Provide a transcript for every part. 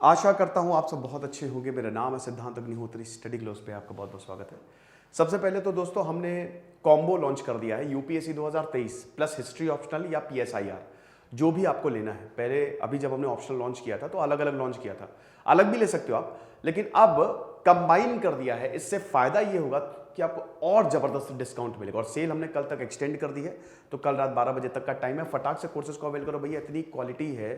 आशा करता हूँ आप सब बहुत अच्छे होंगे। मेरा नाम है सिद्धांत अग्निहोत्री, स्टडी ग्लोस पे आपका बहुत बहुत स्वागत है। सबसे पहले तो दोस्तों हमने कॉम्बो लॉन्च कर दिया है यूपीएससी 2023 प्लस हिस्ट्री ऑप्शनल या पीएसआईआर, जो भी आपको लेना है। पहले अभी जब हमने ऑप्शनल लॉन्च किया था तो अलग अलग लॉन्च किया था, अलग भी ले सकते हो आप, लेकिन अब कंबाइन कर दिया है। इससे फायदा ये होगा कि आपको और जबरदस्त डिस्काउंट मिलेगा। और सेल हमने कल तक एक्सटेंड कर दी है, तो कल रात 12 बजे तक का टाइम है। फटाक से कोर्सेज को अवेल करो भैया। इतनी क्वालिटी है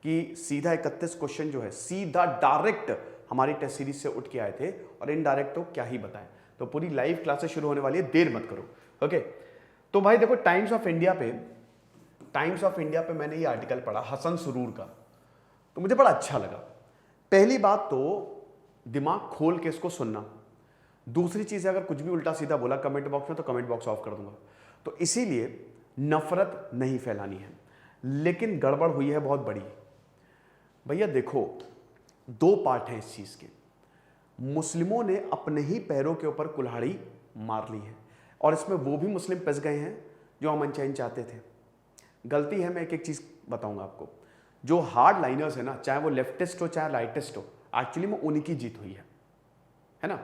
कि सीधा 31 क्वेश्चन जो है सीधा डायरेक्ट हमारी टेस्ट सीरीज से उठ के आए थे, और इनडायरेक्ट तो क्या ही बताएं। तो पूरी लाइव क्लासेस शुरू होने वाली है, देर मत करो। ओके, तो भाई देखो टाइम्स ऑफ इंडिया पे मैंने ये आर्टिकल पढ़ा हसन सुरूर का, तो मुझे बड़ा अच्छा लगा। पहली बात तो दिमाग खोल के इसको सुनना। दूसरी चीज है, अगर कुछ भी उल्टा सीधा बोला कमेंट बॉक्स में तो कमेंट बॉक्स ऑफ कर दूंगा। तो इसीलिए नफरत नहीं फैलानी है, लेकिन गड़बड़ हुई है बहुत बड़ी। भैया देखो, दो पार्ट हैं इस चीज के। मुस्लिमों ने अपने ही पैरों के ऊपर कुल्हाड़ी मार ली है, और इसमें वो भी मुस्लिम फंस गए हैं जो अमन चैन चाहते थे। गलती है, मैं एक एक चीज बताऊंगा आपको। जो हार्ड लाइनर्स है ना, चाहे वो लेफ्टिस्ट हो चाहे राइटिस्ट हो, एक्चुअली में उन्हीं की जीत हुई है ना।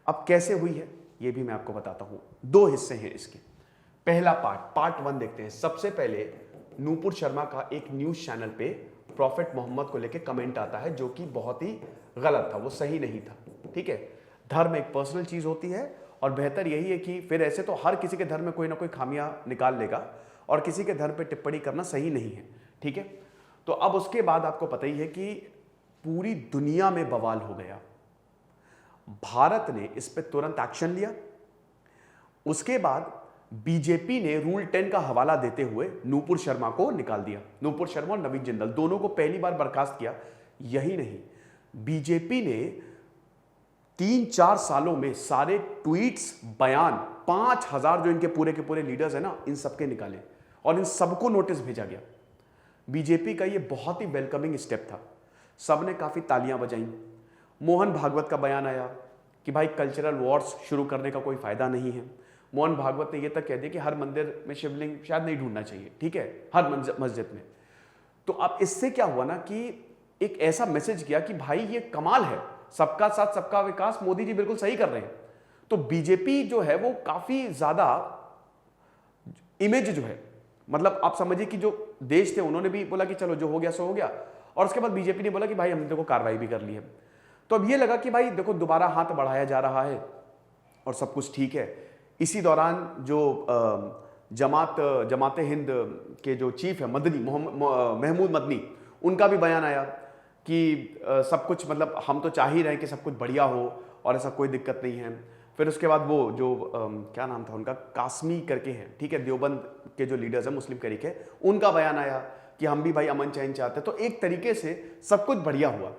अब कैसे हुई है ये भी मैं आपको बताता हूं। दो हिस्से हैं इसके। पहला पार्ट 1 देखते हैं। सबसे पहले नूपुर शर्मा का एक न्यूज चैनल पे प्रॉफिट मोहम्मद को लेके कमेंट आता है, जो कि बहुत ही गलत था, वो सही नहीं था। ठीक है, धर्म एक पर्सनल चीज होती है, और बेहतर यही है कि फिर ऐसे तो हर किसी के धर्म में कोई ना कोई खामियां निकाल लेगा, और किसी के धर्म पे टिप्पणी करना सही नहीं है। ठीक है, तो अब उसके बाद आपको पता ही है कि पूरी दुनिया में बवाल हो गया। भारत ने इस पे तुरंत एक्शन लिया। उसके बाद बीजेपी ने रूल 10 का हवाला देते हुए नूपुर शर्मा को निकाल दिया। नूपुर शर्मा और नवीन जिंदल दोनों को पहली बार बर्खास्त किया। यही नहीं, बीजेपी ने 3-4 सालों में सारे ट्वीट्स, बयान 5000 जो इनके पूरे के पूरे लीडर्स हैं ना, इन सबके निकाले, और इन सबको नोटिस भेजा गया। बीजेपी का ये बहुत ही वेलकमिंग स्टेप था, सबने काफी तालियां बजाई। मोहन भागवत का बयान आया कि भाई कल्चरल वॉर्स शुरू करने का कोई फायदा नहीं है। मोहन भागवत ने यह तक कह दिया कि हर मंदिर में शिवलिंग शायद नहीं ढूंढना चाहिए, ठीक है, हर मस्जिद में। तो अब इससे क्या हुआ ना कि एक ऐसा मैसेज किया कि भाई ये कमाल है, सबका साथ सबका विकास, मोदी जी बिल्कुल सही कर रहे हैं। तो बीजेपी जो है वो काफी ज्यादा इमेज जो है, मतलब आप समझिए कि जो देश थे उन्होंने भी बोला कि चलो जो हो गया सो हो गया, और उसके बाद बीजेपी ने बोला कि भाई हमने देखो कार्रवाई भी कर ली है। तो अब ये लगा कि भाई देखो दोबारा हाथ बढ़ाया जा रहा है और सब कुछ ठीक है। इसी दौरान जो जमाते हिंद के जो चीफ है मदनी महमूद मदनी, उनका भी बयान आया कि सब कुछ, मतलब हम तो चाह ही रहे हैं कि सब कुछ बढ़िया हो और ऐसा कोई दिक्कत नहीं है। फिर उसके बाद वो जो क्या नाम था उनका, कासमी करके हैं, ठीक है, देवबंद के जो लीडर्स हैं मुस्लिम तरीके, उनका बयान आया कि हम भी भाई अमन चैन चाहते हैं। तो एक तरीके से सब कुछ बढ़िया हुआ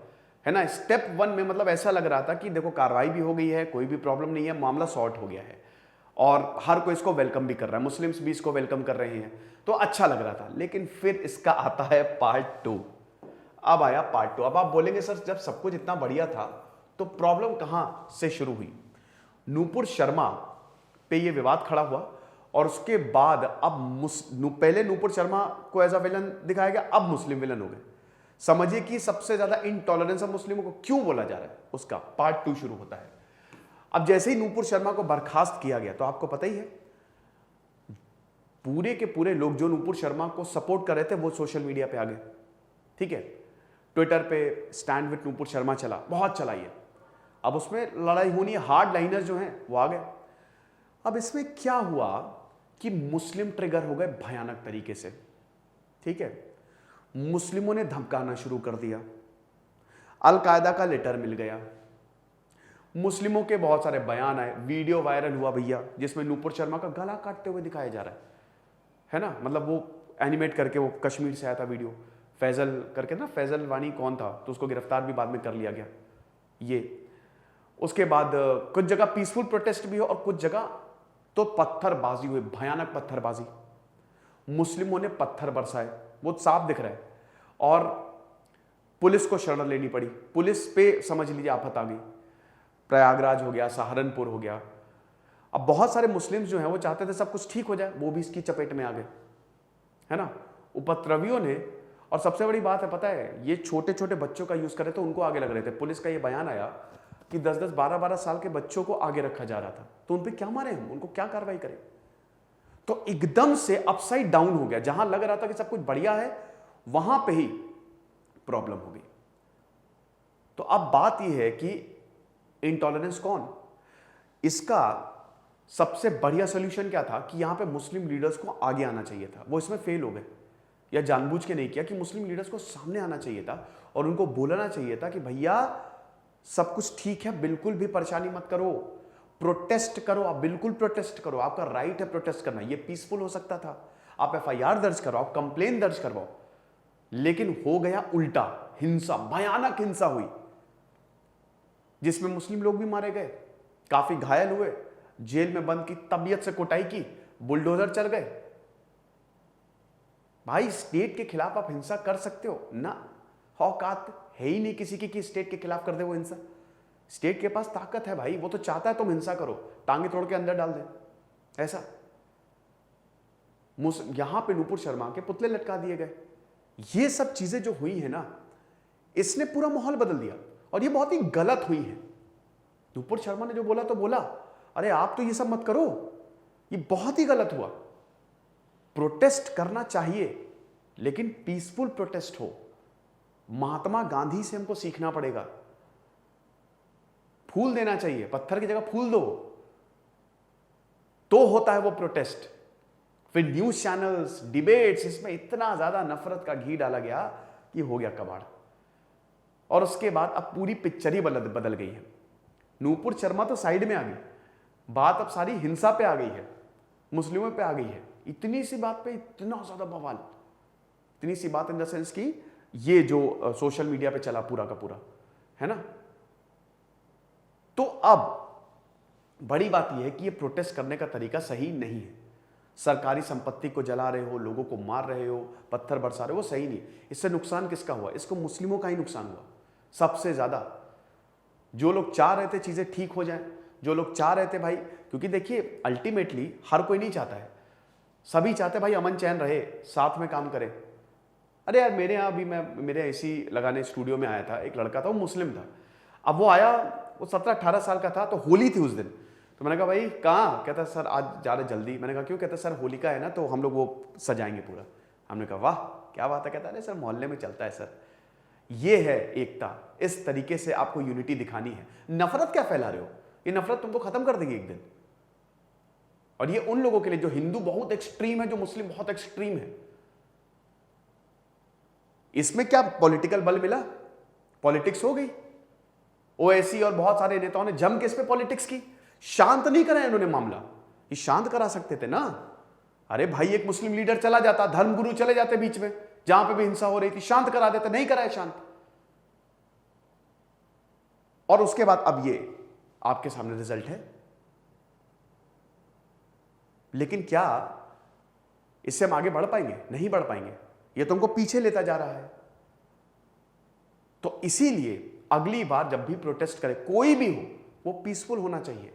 है ना। स्टेप 1 में मतलब ऐसा लग रहा था कि देखो कार्रवाई भी हो गई है, कोई भी प्रॉब्लम नहीं है, मामला सॉर्ट हो गया है, और हर कोई इसको वेलकम भी कर रहा है, मुस्लिम्स भी इसको वेलकम कर रहे हैं, तो अच्छा लग रहा था। लेकिन फिर इसका आता है पार्ट 2। अब आया पार्ट 2। अब आप बोलेंगे सर जब सब कुछ इतना बढ़िया था तो प्रॉब्लम कहां से शुरू हुई। नूपुर शर्मा पे ये विवाद खड़ा हुआ, और उसके बाद अब पहले नूपुर शर्मा को एज अ विलन दिखाया गया, अब मुस्लिम विलन हो गए। समझिए कि सबसे ज्यादा इंटॉलरेंस ऑफ मुस्लिमों को क्यों बोला जा रहा है, उसका पार्ट 2 शुरू होता है। अब जैसे ही नूपुर शर्मा को बर्खास्त किया गया, तो आपको पता ही है पूरे के पूरे लोग जो नूपुर शर्मा को सपोर्ट कर रहे थे वो सोशल मीडिया पे आ गए। ठीक है, ट्विटर पे स्टैंड विद नूपुर शर्मा चला, बहुत चला ये। अब उसमें लड़ाई होनी है, हार्ड लाइनर्स जो हैं वो आ गए। अब इसमें क्या हुआ कि मुस्लिम ट्रिगर हो गए भयानक तरीके से। ठीक है, मुस्लिमों ने धमकाना शुरू कर दिया, अल-कायदा का लेटर मिल गया, मुस्लिमों के बहुत सारे बयान आए, वीडियो वायरल हुआ भैया जिसमें नूपुर शर्मा का गला काटते हुए दिखाया जा रहा है ना। मतलब वो एनिमेट करके, वो कश्मीर से आया था वीडियो, फैजल करके ना, फैजल वानी कौन था, तो उसको गिरफ्तार भी बाद में कर लिया गया ये। उसके बाद कुछ जगह पीसफुल प्रोटेस्ट भी हो और कुछ जगह तो पत्थरबाजी हुई, भयानक पत्थरबाजी। मुस्लिमों ने पत्थर बरसाए, वो साफ दिख रहा है, और पुलिस को शरण लेनी पड़ी। पुलिस पे समझ लीजिए आफत आ गई। प्रयागराज हो गया, सहारनपुर हो गया। अब बहुत सारे मुस्लिम्स जो हैं वो चाहते थे सब कुछ ठीक हो जाए, वो भी इसकी चपेट में आ गए, है ना। उपद्रवियों ने और सबसे बड़ी बात है पता है, ये छोटे छोटे बच्चों का यूज करे तो उनको आगे लग रहे थे। पुलिस का ये बयान आया कि 10-10, 12-12 साल के बच्चों को आगे रखा जा रहा था, तो उन पे क्या मारे हम, उनको क्या कार्रवाई करें। तो एकदम से अपसाइड डाउन हो गया, जहां लग रहा था कि सब कुछ बढ़िया है वहां पे ही प्रॉब्लम हो गई। तो अब बात यह है कि इंटॉलरेंस कौन, इसका सबसे बढ़िया सोल्यूशन क्या था कि यहां पे मुस्लिम लीडर्स को आगे आना चाहिए था। वो इसमें फेल हो गए, या जानबूझ के नहीं किया, कि मुस्लिम लीडर्स को सामने आना चाहिए था और उनको बोलना चाहिए था कि भैया सब कुछ ठीक है, बिल्कुल भी परेशानी मत करो, प्रोटेस्ट करो, आप बिल्कुल प्रोटेस्ट करो, आपका राइट है प्रोटेस्ट करना, ये पीसफुल हो सकता था। आप एफआईआर दर्ज करो, आप कंप्लेन दर्ज करवाओ, लेकिन हो गया उल्टा, हिंसा, भयानक हिंसा हुई, जिसमें मुस्लिम लोग भी मारे गए, काफी घायल हुए, जेल में बंद की, तबीयत से कुटाई की, बुलडोजर चल गए। भाई स्टेट के खिलाफ आप हिंसा कर सकते हो ना, औकात है ही नहीं किसी की कि स्टेट के खिलाफ कर दे वो हिंसा। स्टेट के पास ताकत है भाई, वो तो चाहता है तुम हिंसा करो, टांगे तोड़ के अंदर डाल दे, ऐसा। यहां पे नूपुर शर्मा के पुतले लटका दिए गए। ये सब चीजें जो हुई है ना, इसने पूरा माहौल बदल दिया, और ये बहुत ही गलत हुई है। नूपुर शर्मा ने जो बोला तो बोला, अरे आप तो ये सब मत करो, ये बहुत ही गलत हुआ। प्रोटेस्ट करना चाहिए, लेकिन पीसफुल प्रोटेस्ट हो। महात्मा गांधी से हमको सीखना पड़ेगा। फूल देना चाहिए, पत्थर की जगह फूल दो, तो होता है वो प्रोटेस्ट। फिर न्यूज चैनल्स, डिबेट्स, इसमें इतना ज्यादा नफरत का घी डाला गया कि हो गया कबाड़। और उसके बाद अब पूरी पिक्चर ही बदल गई है। नूपुर शर्मा तो साइड में आ गई, बात अब सारी हिंसा पे आ गई है, मुस्लिमों पे आ गई है। इतनी सी बात पे इतना ज्यादा बवाल, इतनी सी बात इन द सेंस की ये जो सोशल मीडिया पे चला पूरा का पूरा, है ना। तो अब बड़ी बात यह है कि ये प्रोटेस्ट करने का तरीका सही नहीं है। सरकारी संपत्ति को जला रहे हो, लोगों को मार रहे हो, पत्थर बरसा रहे हो, वो सही नहीं। इससे नुकसान किसका हुआ? इसको मुस्लिमों का ही नुकसान हुआ सबसे ज्यादा। जो लोग चाह रहे थे चीजें ठीक हो जाएं, जो लोग चाह रहे थे भाई, क्योंकि देखिए अल्टीमेटली हर कोई नहीं चाहता है, सभी चाहते भाई अमन चैन रहे, साथ में काम करें। अरे यार मेरे यहाँ भी, मैं मेरे एसी लगाने स्टूडियो में आया था, एक लड़का था, वो मुस्लिम था। अब वो आया, वो 17-18 साल का था, तो होली थी उस दिन। तो मैंने कहा भाई कहाँ? कहता सर आज जा रहे जल्दी। मैंने कहा क्यों? कहता सर होलिका है ना, तो हम लोग वो सजाएंगे पूरा। हमने कहा वाह क्या बात है। कहता अरे सर मोहल्ले में चलता है सर। ये है एकता, इस तरीके से आपको यूनिटी दिखानी है। नफरत क्या फैला रहे हो? ये नफरत तुमको खत्म कर देगी एक दिन। और ये उन लोगों के लिए जो हिंदू बहुत एक्सट्रीम है, जो मुस्लिम बहुत एक्सट्रीम है। इसमें क्या पॉलिटिकल बल मिला? पॉलिटिक्स हो गई। ओएसी और बहुत सारे नेताओं ने जम के इस पे पॉलिटिक्स की। शांत नहीं करा इन्होंने मामला, ये शांत करा सकते थे ना। अरे भाई एक मुस्लिम लीडर चला जाता, धर्मगुरु चले जाते बीच में, जहां पे भी हिंसा हो रही थी, शांत करा देते, नहीं कराए शांत। और उसके बाद अब ये आपके सामने रिजल्ट है। लेकिन क्या इससे हम आगे बढ़ पाएंगे? नहीं बढ़ पाएंगे, ये तुमको पीछे लेता जा रहा है। तो इसीलिए अगली बार जब भी प्रोटेस्ट करे, कोई भी हो, वो पीसफुल होना चाहिए।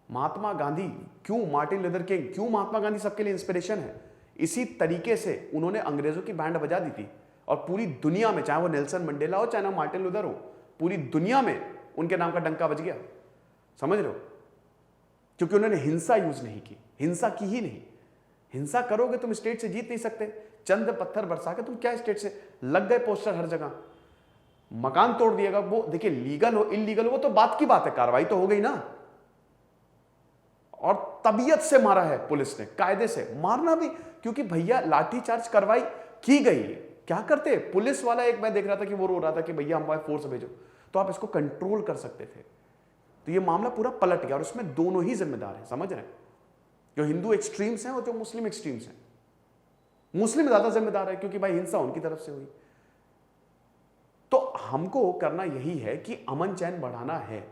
महात्मा गांधी क्यों, मार्टिन लूथर किंग क्यों, महात्मा गांधी सबके लिए इंस्पिरेशन है। इसी तरीके से उन्होंने अंग्रेजों की बैंड बजा दी थी, और पूरी दुनिया में, चाहे वो नेल्सन मंडेला हो, चाहे ना मार्टिन लूथर हो, पूरी दुनिया में उनके नाम का डंका बज गया। समझ रहे हो? क्योंकि उन्होंने हिंसा यूज नहीं की, हिंसा की ही नहीं। हिंसा करोगे तुम स्टेट से जीत नहीं सकते। चंद पत्थर बरसा के तुम क्या स्टेट से, लग गए पोस्टर हर जगह, मकान तोड़ दिएगा। वो देखिए लीगल हो इलीगल हो वो तो बात की बात है, कार्रवाई तो हो गई ना। और तबीयत से मारा है पुलिस ने, कायदे से मारना भी, क्योंकि भैया लाठीचार्ज कार्रवाई की गई। क्या करते पुलिस वाला, एक मैं देख रहा था कि वो रो रहा था कि भैया हमारे फोर्स भेजो, तो आप इसको कंट्रोल कर सकते थे। तो ये मामला पूरा पलट गया, और उसमें दोनों ही जिम्मेदार हैं। समझ रहे हैं? जो हिंदू एक्सट्रीम्स हैं और जो मुस्लिम एक्सट्रीम्स हैं। मुस्लिम ज्यादा जिम्मेदार है, क्योंकि भाई हिंसा उनकी तरफ से हुई। तो हमको करना यही है कि अमन चैन बढ़ाना है।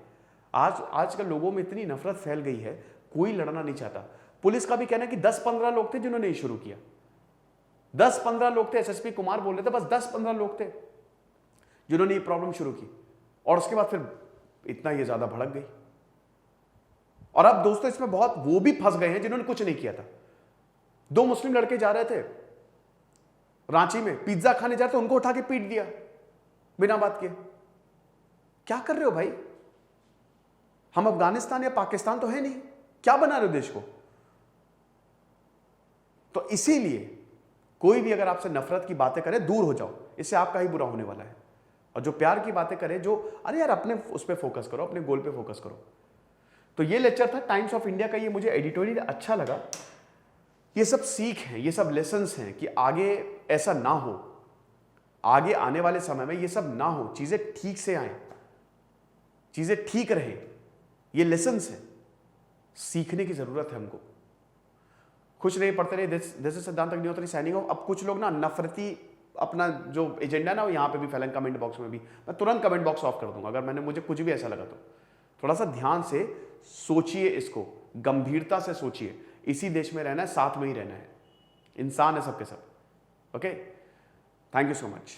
आजकल लोगों में इतनी नफरत फैल गई है, कोई लड़ना नहीं चाहता। पुलिस का भी कहना है कि 10-15 लोग थे जिन्होंने ये शुरू किया। 10-15 लोग थे, एसएसपी कुमार बोल रहे थे, बस 10-15 लोग थे जिन्होंने ये प्रॉब्लम शुरू की। और उसके बाद फिर इतना ये ज्यादा भड़क गई। और अब दोस्तों इसमें बहुत वो भी फंस गए हैं जिन्होंने कुछ नहीं किया था। 2 मुस्लिम लड़के जा रहे थे, रांची में पिज्जा खाने जाते उनको उठा के पीट दिया बिना बात के। क्या कर रहे हो भाई? हम अफगानिस्तान या पाकिस्तान तो है नहीं, क्या बना रहे हो देश को? तो इसीलिए कोई भी अगर आपसे नफरत की बातें करे दूर हो जाओ, इससे आपका ही बुरा होने वाला है। और जो प्यार की बातें करे, जो अरे यार अपने उस पर फोकस करो, अपने गोल पे फोकस करो। तो ये लेक्चर था टाइम्स ऑफ इंडिया का, ये मुझे एडिटोरियल अच्छा लगा। ये सब सीख हैं, ये सब लेसन्स हैं कि आगे ऐसा ना हो, आगे आने वाले समय में ये सब ना हो, चीजें ठीक से आए, चीजें ठीक रहे। ये लेसन्स हैं, सीखने की जरूरत है हमको। खुश रहिए, पढ़ते रहिए। दिस इज सिद्धांत अग्निहोत्री साइनिंग ऑफ। अब कुछ लोग ना नफरती अपना जो एजेंडा ना वो यहाँ पे भी फैलाएं, कमेंट बॉक्स में भी। मैं तुरंत कमेंट बॉक्स ऑफ कर दूंगा अगर मुझे कुछ भी ऐसा लगा तो। थोड़ा सा ध्यान से सोचिए, इसको गंभीरता से सोचिए। इसी देश में रहना है, साथ में ही रहना है, इंसान है सबके सब। Okay, thank you so much.